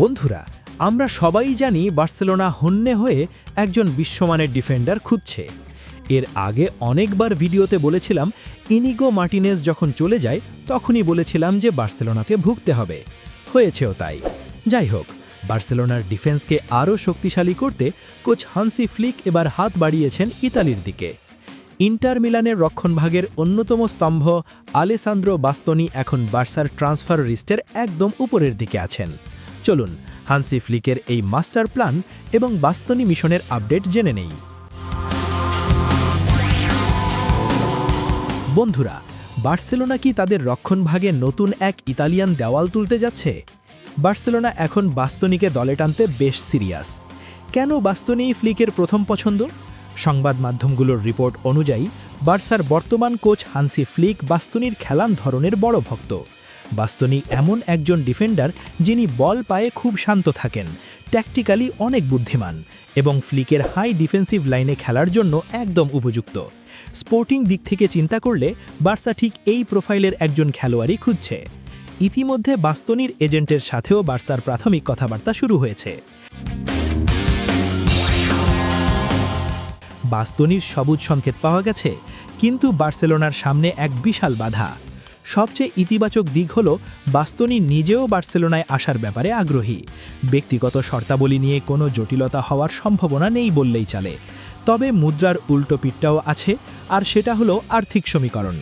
বন্ধুরা, আমরা সবাই জানি বার্সেলোনা হন্যে হয়ে একজন বিশ্বমানের ডিফেন্ডার খুঁজছে। এর আগে অনেকবার ভিডিওতে বলেছিলাম ইনিগো মার্টিনেজ যখন চলে যায় তখনই বলেছিলাম যে বার্সেলোনাতে ভুগতে হবে, হয়েছেও তাই। যাই হোক, বার্সেলোনার ডিফেন্সকে আরও শক্তিশালী করতে কোচ হান্সি ফ্লিক এবার হাত বাড়িয়েছেন ইতালির দিকে। ইন্টার মিলানের রক্ষণভাগের অন্যতম স্তম্ভ আলেসান্দ্রো বাস্তনি এখন বার্সার ট্রান্সফার লিস্টের একদম উপরের দিকে আছেন। চলুন হান্সি ফ্লিকের এই মাস্টার প্ল্যান এবং বাস্তনি মিশনের আপডেট জেনে নেই। বন্ধুরা, বার্সেলোনা কি তাদের রক্ষণভাগে নতুন এক ইতালিয়ান দেওয়াল তুলতে যাচ্ছে? বার্সেলোনা এখন বাস্তনিকে দলে টানতে বেশ সিরিয়াস। কেন বাস্তনিই ফ্লিকের প্রথম পছন্দ? সংবাদ মাধ্যমগুলোর রিপোর্ট অনুযায়ী বার্সার বর্তমান কোচ হান্সি ফ্লিক বাস্তনির খেলান ধরনের বড় ভক্ত। বাস্তনি এমন একজন ডিফেন্ডার যিনি বল পায়ে খুব শান্ত থাকেন, ট্যাকটিক্যালি অনেক বুদ্ধিমান এবং ফ্লিকের হাই ডিফেন্সিভ লাইনে খেলার জন্য একদম উপযুক্ত। স্পোর্টিং দিক থেকে চিন্তা করলে বার্সা ঠিক এই প্রোফাইলের একজন খেলোয়াড়ই খুঁজছে। ইতিমধ্যে বাস্তনির এজেন্টের সাথেও বার্সার প্রাথমিক কথাবার্তা শুরু হয়েছে। বাস্তনির সবুজ সংকেত পাওয়া গেছে, কিন্তু বার্সেলোনার সামনে এক বিশাল বাধা। সবচেয়ে ইতিবাচক দিক হল বাস্তনি নিজেও বার্সেলোনায় আসার ব্যাপারে আগ্রহী। ব্যক্তিগত শর্তাবলী নিয়ে কোনো জটিলতা হওয়ার সম্ভাবনা নেই বললেই চলে। তবে মুদ্রার উল্টো পিঠটাও আছে, আর সেটা হলো আর্থিক সমীকরণ।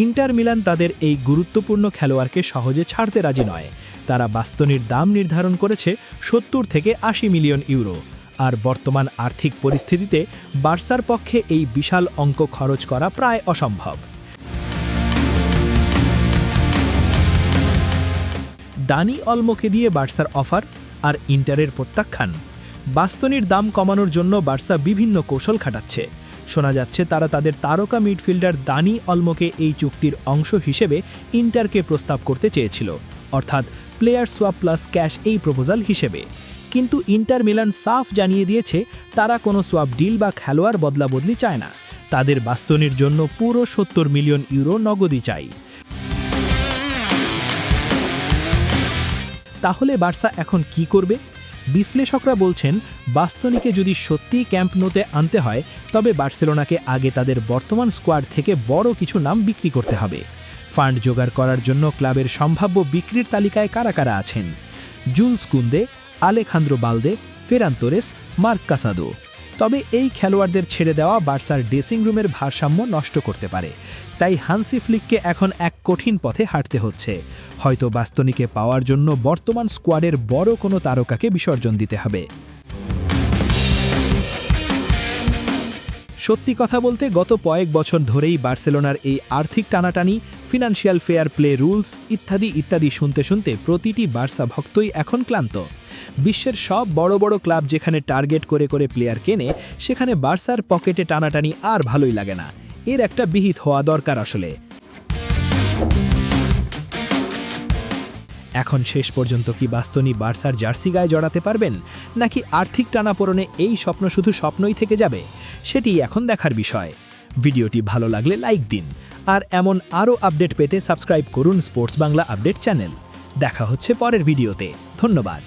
ইন্টার মিলান তাদের এই গুরুত্বপূর্ণ খেলোয়াড়কে সহজে ছাড়তে রাজি নয়। তারা বাস্তনির দাম নির্ধারণ করেছে ৭০ থেকে ৮০ মিলিয়ন ইউরো। আর বর্তমান আর্থিক পরিস্থিতিতে বার্সার পক্ষে এই বিশাল অঙ্ক খরচ করা প্রায় অসম্ভব। দানি অলমোকে দিয়ে বার্সার অফার আর ইন্টারের প্রত্যাখ্যান। বাস্তনির দাম কমানোর জন্য বার্সা বিভিন্ন কৌশল খাটাচ্ছে। শোনা যাচ্ছে তারা তাদের তারকা মিডফিল্ডার দানি অলমোকে এই চুক্তির অংশ হিসেবে ইন্টারকে প্রস্তাব করতে চেয়েছিল, অর্থাৎ প্লেয়ার সোয়াপ প্লাস ক্যাশ এই প্রপোজাল হিসেবে। কিন্তু ইন্টার মিলান সাফ জানিয়ে দিয়েছে তারা কোনো সোয়াপ ডিল বা খেলোয়াড় বদলাবদলি চায় না। তাদের বাস্তনির জন্য পুরো ৭০ মিলিয়ন ইউরো নগদই চাই। তাহলে বার্সা এখন কি করবে? বিশ্লেষকরা বলছেন বাস্তনিকে যদি সত্যিই ক্যাম্প নোতে আনতে হয় তবে বার্সেলোনাকে আগে তাদের বর্তমান স্কোয়াড থেকে বড় কিছু নাম বিক্রি করতে হবে। ফান্ড জোগাড় করার জন্য ক্লাবের সম্ভাব্য বিক্রির তালিকায় কারা কারা আছেন? Jules Kounde, Alejandro Balde, Ferran Torres, Marc Casado. তবে এই খেলোয়াড়দের ছেড়ে দেওয়া বার্সার ড্রেসিং রুমের ভারসাম্য নষ্ট করতে পারে। তাই হান্সি ফ্লিককে এখন এক কঠিন পথে হাঁটতে হচ্ছে। হয়তো বাস্তনিকে পাওয়ার জন্য বর্তমান স্কোয়াডের বড় কোনো তারকাকে বিসর্জন দিতে হবে। সত্যি কথা বলতে গত কয়েক বছর ধরেই বার্সেলোনার এই আর্থিক টানাটানি, ফিনান্সিয়াল ফেয়ার প্লে রুলস ইত্যাদি শুনতে শুনতে প্রতিটি বার্সা ভক্তই এখন ক্লান্ত। বিশ্বের সব বড় বড় ক্লাব যেখানে টার্গেট করে করে প্লেয়ার কেনে, সেখানে বার্সার পকেটে টানাটানি আর ভালোই লাগে না। এর একটা বিহিত হওয়া দরকার আসলে। এখন শেষ পর্যন্ত কি বাস্তনি বার্সার জার্সি গায়ে জড়াতে পারবেন, নাকি আর্থিক টানাপোড়েনে এই স্বপ্ন শুধু স্বপ্নই থেকে যাবে? সেটি এখন দেখার বিষয়। ভিডিওটি ভালো লাগলে লাইক দিন, আর এমন আরও আপডেট পেতে সাবস্ক্রাইব করুন স্পোর্টস বাংলা আপডেট চ্যানেল। দেখা হচ্ছে পরের ভিডিওতে। ধন্যবাদ।